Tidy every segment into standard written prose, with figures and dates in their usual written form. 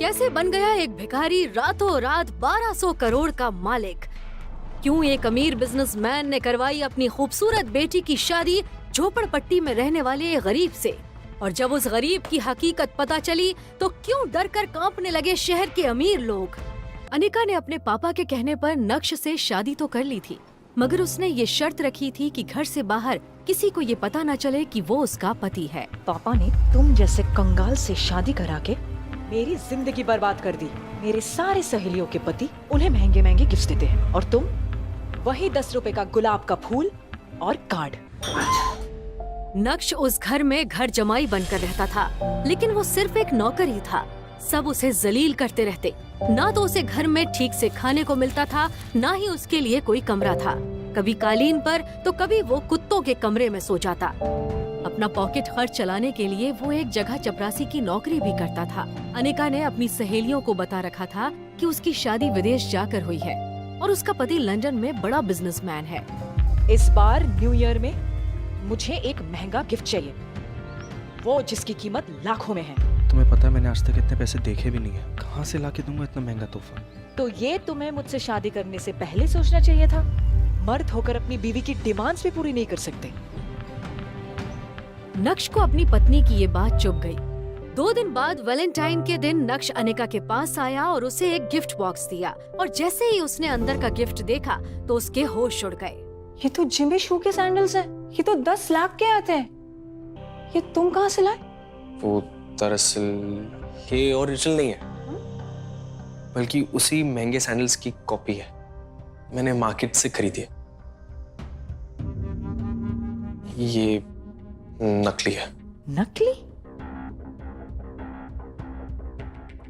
कैसे बन गया एक भिखारी रातों रात 1200 करोड़ का मालिक? क्यों एक अमीर बिजनेसमैन ने करवाई अपनी खूबसूरत बेटी की शादी झोपड़पट्टी में रहने वाले एक गरीब से? और जब उस गरीब की हकीकत पता चली तो क्यों डर कर कांपने लगे शहर के अमीर लोग? अनिका ने अपने पापा के कहने पर नक्श से शादी तो कर ली थी, मगर उसने ये शर्त रखी थी कि घर से बाहर किसी को ये पता न चले कि वो उसका पति है। पापा ने तुम जैसे कंगाल से शादी करा के मेरी जिंदगी बर्बाद कर दी। मेरे सारे सहेलियों के पति उन्हें महंगे महंगे गिफ्ट देते हैं और तुम वही 10 रुपए का गुलाब का फूल और कार्ड। नक्श उस घर में घर जमाई बनकर रहता था, लेकिन वो सिर्फ एक नौकर ही था। सब उसे जलील करते रहते। ना तो उसे घर में ठीक से खाने को मिलता था, ना ही उसके लिए कोई कमरा था। कभी कालीन पर तो कभी वो कुत्तों के कमरे में सो जाता। अपना पॉकेट खर्च चलाने के लिए वो एक जगह चपरासी की नौकरी भी करता था। अनिका ने अपनी सहेलियों को बता रखा था कि उसकी शादी विदेश जाकर हुई है और उसका पति लंदन में बड़ा बिजनेसमैन है। इस बार न्यू ईयर में मुझे एक महंगा गिफ्ट चाहिए, वो जिसकी कीमत लाखों में है। तुम्हें पता है मैंने आज तक इतने पैसे देखे भी नहीं है। कहाँ से लाके दूंगा इतना महंगा तोहफा? तो ये तुम्हें मुझसे शादी करने से पहले सोचना चाहिए था। मर्द होकर अपनी बीवी की डिमांड्स भी पूरी नहीं कर सकते। नक्श को अपनी पत्नी की ये बात चुभ गई। 2 दिन बाद वैलेंटाइन के दिन नक्श अनिका के पास आया और उसे एक गिफ्ट बॉक्स दिया। और जैसे ही उसने अंदर का गिफ्ट देखा तो उसके होश उड़ गए। ये तो जिमी शू के सैंडल्स हैं। ये तो 10 लाख के आते हैं। ये तुम कहाँ से लाए? वो दरअसल ये ओरिजिनल नहीं है, बल्कि उसी महंगे सैंडल्स की कॉपी है। मैंने मार्केट से खरीदी है। ये नकली है। नकली?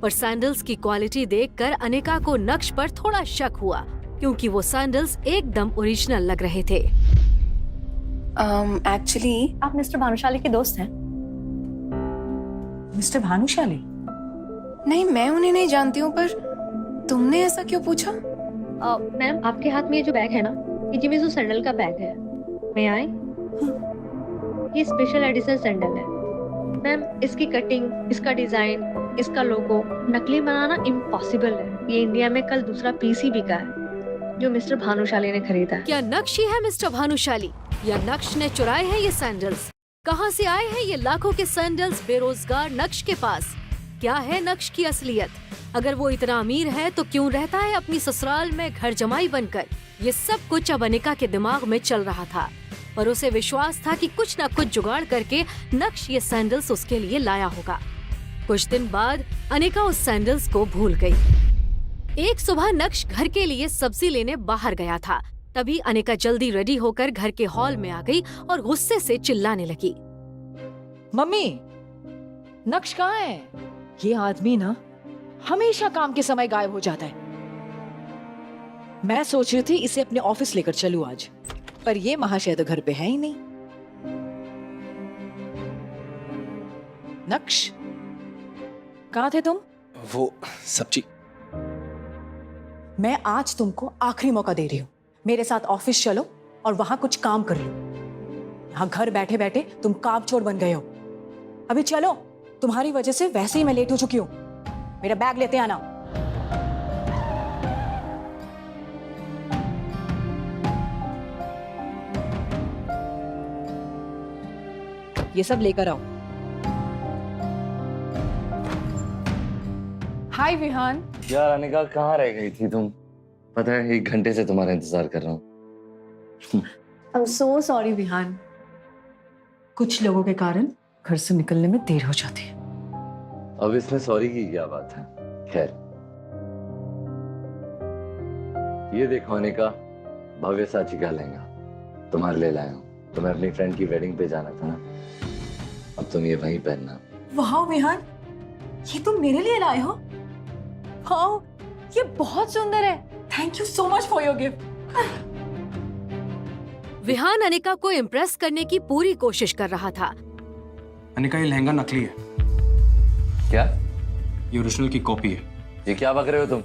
पर सैंडल्स की क्वालिटी देखकर अनिका को नक्श पर थोड़ा शक हुआ, क्योंकि वो सैंडल्स एकदम ओरिजिनल लग रहे थे। एक्चुअली आप मिस्टर भानुशाली के दोस्त हैं? मिस्टर भानुशाली? नहीं, मैं उन्हें नहीं जानती हूँ, पर तुमने ऐसा क्यों पूछा? मैम, आपके हाथ में ये जो बैग है ना, ये जिमी शू सैंडल का बैग है। मैं आए? ये स्पेशल एडिशन सैंडल है मैम। इसकी कटिंग, इसका डिजाइन, इसका लोगो नकली बनाना इम्पॉसिबल है। ये इंडिया में कल दूसरा पीस ही बिका है जो मिस्टर भानुशाली ने खरीदा है। क्या नक्श ही है मिस्टर भानुशाली, या नक्श ने चुराए हैं ये सैंडल्स? कहाँ से आए हैं ये लाखों के सैंडल्स बेरोजगार नक्श के पास? क्या है नक्श की असलियत? अगर वो इतना अमीर है तो क्यों रहता है अपनी ससुराल में घर जमाई बनकर? ये सब कुछ अब अनिका के दिमाग में चल रहा था, पर उसे विश्वास था कि कुछ न कुछ जुगाड़ करके नक्श ये सैंडल्स उसके लिए लाया होगा। कुछ दिन बाद अनिका उस सैंडल्स को भूल गई। एक सुबह नक्श घर के लिए सब्जी लेने बाहर गया था। तभी अनिका जल्दी रेडी होकर घर के हॉल में आ गई और गुस्से से चिल्लाने लगी। मम्मी, नक्श कहाँ है? ये आदमी ना हमेशा काम के समय गायब हो जाता है। मैं सोच रही थी इसे अपने ऑफिस लेकर चलूं आज, पर ये महाशय तो घर पे है ही नहीं। नक्श, कहाँ थे तुम? वो सब्जी। मैं आज तुमको आखिरी मौका दे रही हूँ। मेरे साथ ऑफिस चलो और वहां कुछ काम कर लो। यहाँ घर बैठे बैठे तुम कामचोर बन गए हो। अभी चलो, तुम्हारी वजह से वैसे ही मैं लेट हो चुकी हूँ। मेरा बैग लेते आना। ये सब लेकर आओ। हाय विहान। यार अनिका, कहाँ रह गई थी तुम? पता है 1 घंटे से तुम्हारा इंतजार कर रहा हूँ। I'm so sorry Vihaan. कुछ लोगों के कारण घर से निकलने में देर हो जाती है। अब इसमें सॉरी की क्या बात है? खैर, ये देखो अनिका, भव्य साची का लहंगा तुम्हारे लिए लाया हूँ। तुम्हें अपनी फ्रेंड की वेडिंग पे जाना था ना, अब तुम ये वहीं पहनना। वाह विहान, ये तुम मेरे लिए लाए हो? हाँ, ये बहुत सुंदर है। Thank you so much for your gift. Vihaan Anika को इम्प्रेस करने की पूरी कोशिश कर रहा था। अनिका, ये लहंगा नकली है। क्या? ये ओरिजिनल की कॉपी है। ये क्या बक रहे हो तुम?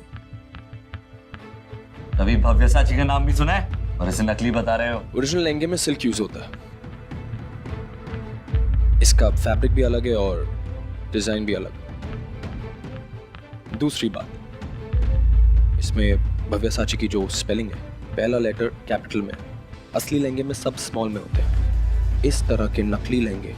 कभी भव्य साची का नाम भी सुना है और इसे नकली बता रहे हो? ओरिजिनल लहंगे में सिल्क यूज होता है। इसका फैब्रिक भी अलग है और डिजाइन भी अलग। दूसरी बात, इसमें भव्यसाची की जो स्पेलिंग है, पहला लेटर कैपिटल में, असली लहंगे में सब स्मॉल में होते हैं। इस तरह के नकली लहंगे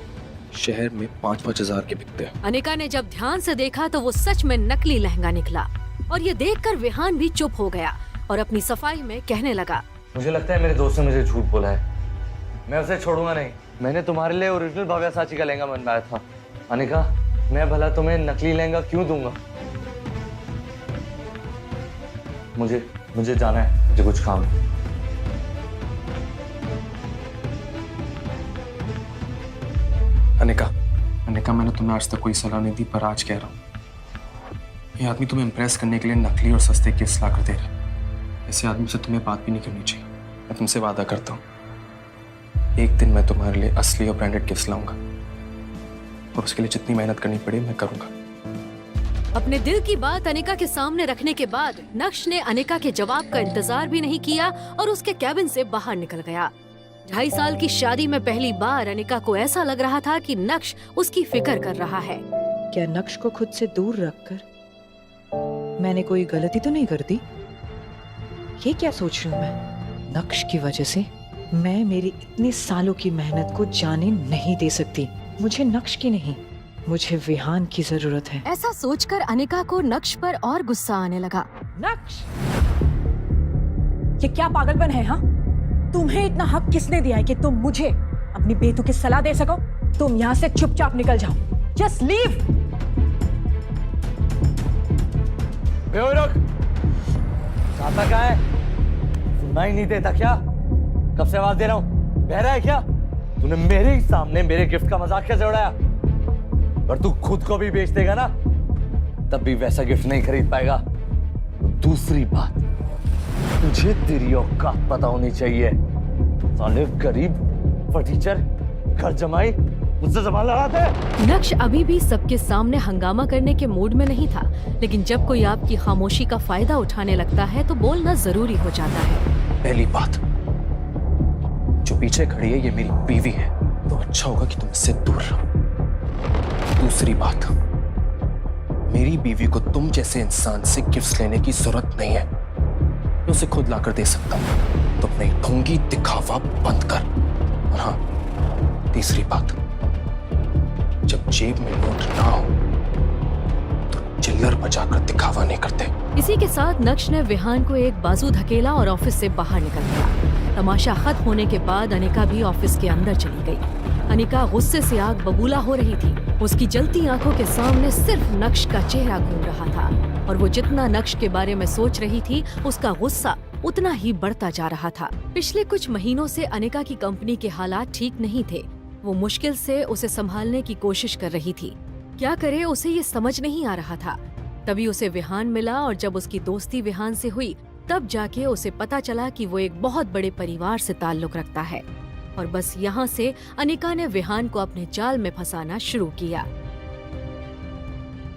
शहर में 5-5 हजार के बिकते हैं। अनिका ने जब ध्यान से देखा तो वो सच में नकली लहंगा निकला और ये देखकर विहान भी चुप हो गया और अपनी सफाई में कहने लगा, मुझे लगता है मेरे दोस्त ने मुझे झूठ बोला है, मैं उसे छोड़ूंगा नहीं। मैंने तुम्हारे लिए ओरिजिनल भव्यसाची का लहंगा बनवाया था। अनिका, मैं भला तुम्हें नकली लहंगा क्यों दूंगा? मुझे जाना है, मुझे कुछ काम है। अनिका, मैंने तुम्हें आज तक कोई सलाह नहीं दी, पर आज कह रहा हूँ, ये आदमी तुम्हें इम्प्रेस करने के लिए नकली और सस्ते गिफ्ट्स ला कर दे रहा है। ऐसे आदमी से तुम्हें बात भी नहीं करनी चाहिए। मैं तुमसे वादा करता हूँ, एक दिन मैं तुम्हारे लिए असली और ब्रांडेड गिफ्ट्स लाऊंगा, और उसके लिए जितनी मेहनत करनी पड़े मैं करूंगा। अपने दिल की बात अनिका के सामने रखने के बाद नक्श ने अनिका के जवाब का इंतजार भी नहीं किया और उसके कैबिन से बाहर निकल गया। 2.5 साल की शादी में पहली बार अनिका को ऐसा लग रहा था कि नक्श उसकी फिक्र कर रहा है। क्या नक्श को खुद से दूर रखकर मैंने कोई गलती तो नहीं कर दी? ये क्या सोच रही हूँ मैं? नक्श की वजह से मैं मेरी इतने सालों की मेहनत को जाने नहीं दे सकती। मुझे नक्श की नहीं, मुझे विहान की जरूरत है। ऐसा सोचकर अनिका को नक्श पर और गुस्सा आने लगा। नक्श, ये क्या पागलपन है? हाँ, तुम्हें इतना हक किसने दिया है कि तुम मुझे अपनी बेतुकी सलाह दे सको? तुम यहाँ से चुपचाप निकल जाओ। Just leave. बेहोश, चाहता क्या है? सुनना ही नहीं देता क्या? कब से आवाज दे रहा हूँ, बह रहा है क्या? तूने मेरे ही सामने मेरे गिफ्ट का मजाक कैसे उड़ाया? और तू खुद को भी बेच देगा ना, तब भी वैसा गिफ्ट नहीं खरीद पाएगा। दूसरी बात, तुझे तेरी औकात पता होनी चाहिए। साले गरीब फटीचर, घर जमाई, मुझसे जबान लड़ाते हैं। नक्श अभी भी सबके सामने हंगामा करने के मूड में नहीं था, लेकिन जब कोई आपकी खामोशी का फायदा उठाने लगता है तो बोलना जरूरी हो जाता है। पहली बात, जो पीछे खड़ी है ये मेरी बीवी है, तो अच्छा होगा कि तुम इससे दूर रहो। दूसरी बात, मेरी बीवी को तुम जैसे इंसान से गिफ्ट्स लेने की जरूरत नहीं है, मैं उसे खुद लाकर दे सकता हूं। तो अपनी ढोंगी दिखावा बंद कर। और हाँ, तीसरी बात, जब जेब में नोट ना हो तो चिल्लर बजाकर दिखावा नहीं करते। इसी के साथ नक्श ने विहान को एक बाजू धकेला और ऑफिस से बाहर निकल गया। तमाशा खत्म होने के बाद अनिका भी ऑफिस के अंदर चली गई। अनिका गुस्से से आग बबूला हो रही थी। उसकी जलती आंखों के सामने सिर्फ नक्श का चेहरा घूम रहा था और वो जितना नक्श के बारे में सोच रही थी, उसका गुस्सा उतना ही बढ़ता जा रहा था। पिछले कुछ महीनों से अनिका की कंपनी के हालात ठीक नहीं थे। वो मुश्किल से उसे संभालने की कोशिश कर रही थी। क्या करे, उसे ये समझ नहीं आ रहा था। तभी उसे विहान मिला और जब उसकी दोस्ती विहान से हुई, तब जाके उसे पता चला कि वो एक बहुत बड़े परिवार से ताल्लुक रखता है। और बस यहाँ से अनिका ने विहान को अपने जाल में फंसाना शुरू किया।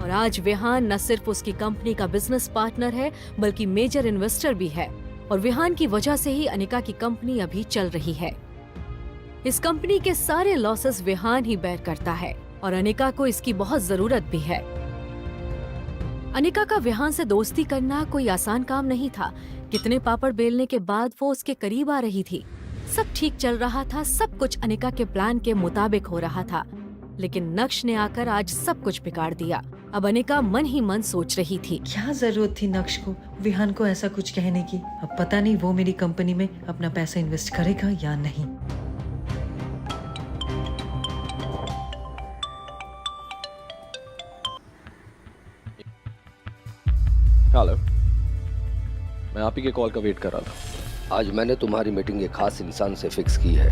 और आज विहान न सिर्फ उसकी कंपनी का बिजनेस पार्टनर है, बल्कि मेजर इन्वेस्टर भी है। और विहान की वजह से ही अनिका की कंपनी अभी चल रही है। इस कंपनी के सारे लॉसेस विहान ही बेयर करता है और अनिका को इसकी बहुत जरूरत भी है। अनिका का विहान से दोस्ती करना कोई आसान काम नहीं था। कितने पापड़ बेलने के बाद वो उसके करीब आ रही थी। सब ठीक चल रहा था, सब कुछ अनिका के प्लान के मुताबिक हो रहा था। लेकिन नक्श ने आकर आज सब कुछ बिगाड़ दिया। अब अनिका मन ही मन सोच रही थी, क्या जरूरत थी नक्श को विहान को ऐसा कुछ कहने की? अब पता नहीं वो मेरी कंपनी में अपना पैसा इन्वेस्ट करेगा या नहीं। हेलो, मैं आप ही के कॉल का वेट कर रहा था। आज मैंने तुम्हारी मीटिंग एक खास इंसान से फिक्स की है।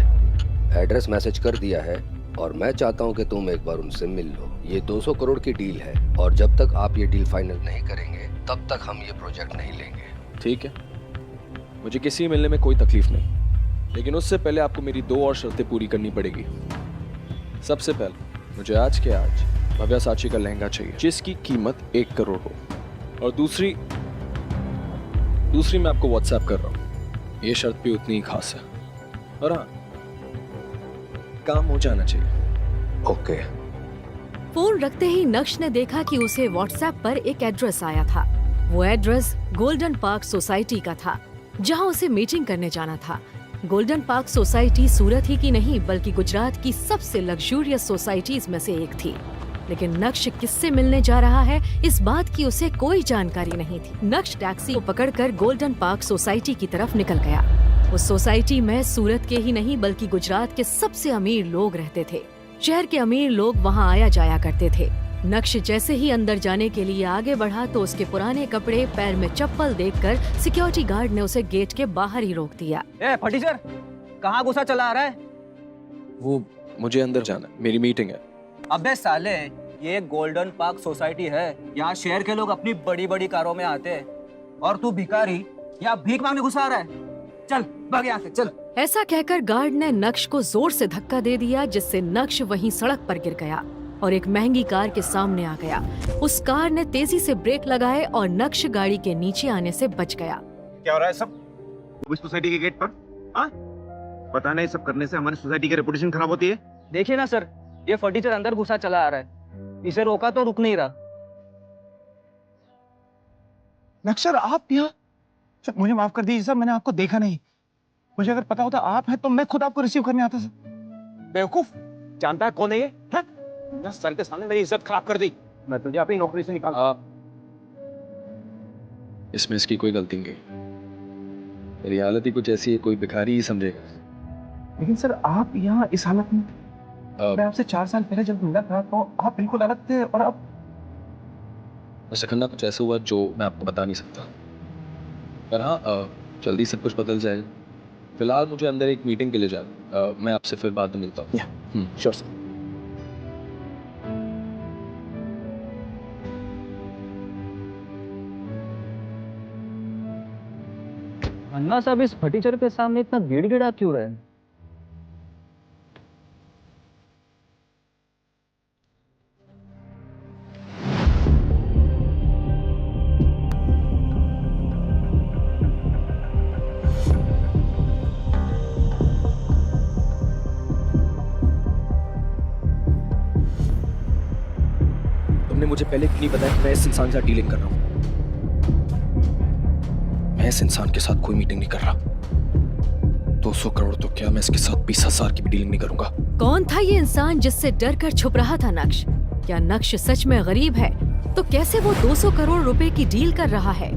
एड्रेस मैसेज कर दिया है और मैं चाहता हूं कि तुम एक बार उनसे मिल लो। ये 200 करोड़ की डील है और जब तक आप ये डील फाइनल नहीं करेंगे तब तक हम ये प्रोजेक्ट नहीं लेंगे। ठीक है, मुझे किसी मिलने में कोई तकलीफ नहीं, लेकिन उससे पहले आपको मेरी 2 और शर्तें पूरी करनी पड़ेगी। सबसे पहले मुझे आज के आज भव्यसाची का लहंगा चाहिए जिसकी कीमत 1 करोड़ हो। और दूसरी मैं आपको व्हाट्सएप कर रहा हूँ। ये शर्त भी उतनी ही खास है। और हाँ, काम हो जाना चाहिए। ओके, फोन रखते ही नक्श ने देखा कि उसे व्हाट्सएप पर एक एड्रेस आया था। वो एड्रेस गोल्डन पार्क सोसाइटी का था, जहां उसे मीटिंग करने जाना था। गोल्डन पार्क सोसाइटी सूरत ही की नहीं बल्कि गुजरात की सबसे लग्जूरियस सोसाइटीज में से एक थी। लेकिन नक्श किससे मिलने जा रहा है, इस बात की उसे कोई जानकारी नहीं थी। नक्श टैक्सी को पकड़कर गोल्डन पार्क सोसाइटी की तरफ निकल गया। उस सोसाइटी में सूरत के ही नहीं बल्कि गुजरात के सबसे अमीर लोग रहते थे। शहर के अमीर लोग वहां आया जाया करते थे। नक्श जैसे ही अंदर जाने के लिए आगे बढ़ा तो उसके पुराने कपड़े, पैर में चप्पल देखकर सिक्योरिटी गार्ड ने उसे गेट के बाहर ही रोक दिया। फटीचर, कहाँ गुस्सा चला आ रहा है? वो मुझे अंदर जाना है, मेरी मीटिंग है। अबे साले, ये गोल्डन पार्क सोसाइटी है। यहाँ शहर के लोग अपनी बड़ी बड़ी कारों में आते हैं और तू भिखारी यहाँ भीख मांगने घुसा रहा है। चल भाग यहाँ से, चल। ऐसा कहकर गार्ड ने नक्श को जोर से धक्का दे दिया, जिससे नक्श वहीं सड़क पर गिर गया और एक महंगी कार के सामने आ गया। उस कार ने तेजी से ब्रेक लगाए और नक्श गाड़ी के नीचे आने से बच गया। क्या हो रहा है सब सोसाइटी के गेट पर? हाँ? पता नहीं, सब करने से हमारी सोसाइटी की रेपुटेशन खराब होती है। देखिए ना सर, ये फटीचर अंदर घुसा चला आ रहा है। इसे रोका तो रुक नहीं रहा। नक्सर, आप यहाँ? सर मुझे माफ कर दीजिए सर, मैंने आपको देखा नहीं। मुझे अगर पता होता आप हैं तो मैं खुद आपको रिसीव करने आता सर। बेवकूफ, जानता है कौन है ये? सर के सामने मेरी इज्जत खराब कर दी। मैं तुझे अपनी नौकरी से निकाल। इसमें इसकी कोई गलती नहीं। मेरी हालत ही कुछ ऐसी है, कोई भिखारी ही समझेगा। लेकिन सर आप यहाँ इस हालत में, मैं आपसे 4 साल पहले जब मिला था तो आप बिल्कुल अलग थे और अब सखन्ना कुछ ऐसा हुआ जो मैं आपको बता नहीं सकता। पर हाँ, जल्दी सब कुछ बदल जाए। फिलहाल मुझे अंदर एक मीटिंग के लिए जाना। मैं आपसे फिर बाद में मिलता हूँ। Sure sir. अन्ना साहब इस फटीचर के सामने इतना गिड़गिड़ा क्यों रहे? तुमने मुझे पहले क्यों नहीं बताया कि मैं इस इंसान से डीलिंग कर रहा हूँ? मैं इस इंसान के साथ कोई मीटिंग नहीं कर रहा। 200 करोड़ तो क्या, मैं इसके साथ 20,000 की भी डीलिंग नहीं करूंगा। कौन था ये इंसान जिससे डर कर छुप रहा था नक्श? क्या नक्श सच में गरीब है? तो कैसे वो 200 करोड़ रुपए की डील कर रहा है?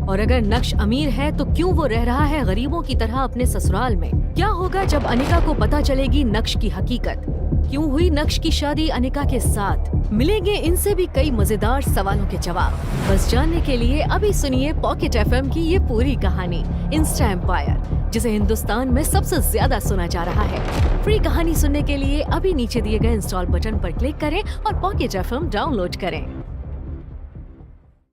और अगर नक्श अमीर है तो क्यों वो रह रहा है गरीबों की तरह अपने ससुराल में? क्या होगा जब अनिका को पता चलेगी नक्श की हकीकत? क्यों हुई नक्श की शादी अनिका के साथ? मिलेंगे इनसे भी कई मजेदार सवालों के जवाब। बस जानने के लिए अभी सुनिए पॉकेट एफएम की ये पूरी कहानी, इंस्टा एम्पायर, जिसे हिंदुस्तान में सबसे ज्यादा सुना जा रहा है। फ्री कहानी सुनने के लिए अभी नीचे दिए गए इंस्टॉल बटन पर क्लिक करें और पॉकेट एफएम डाउनलोड करें।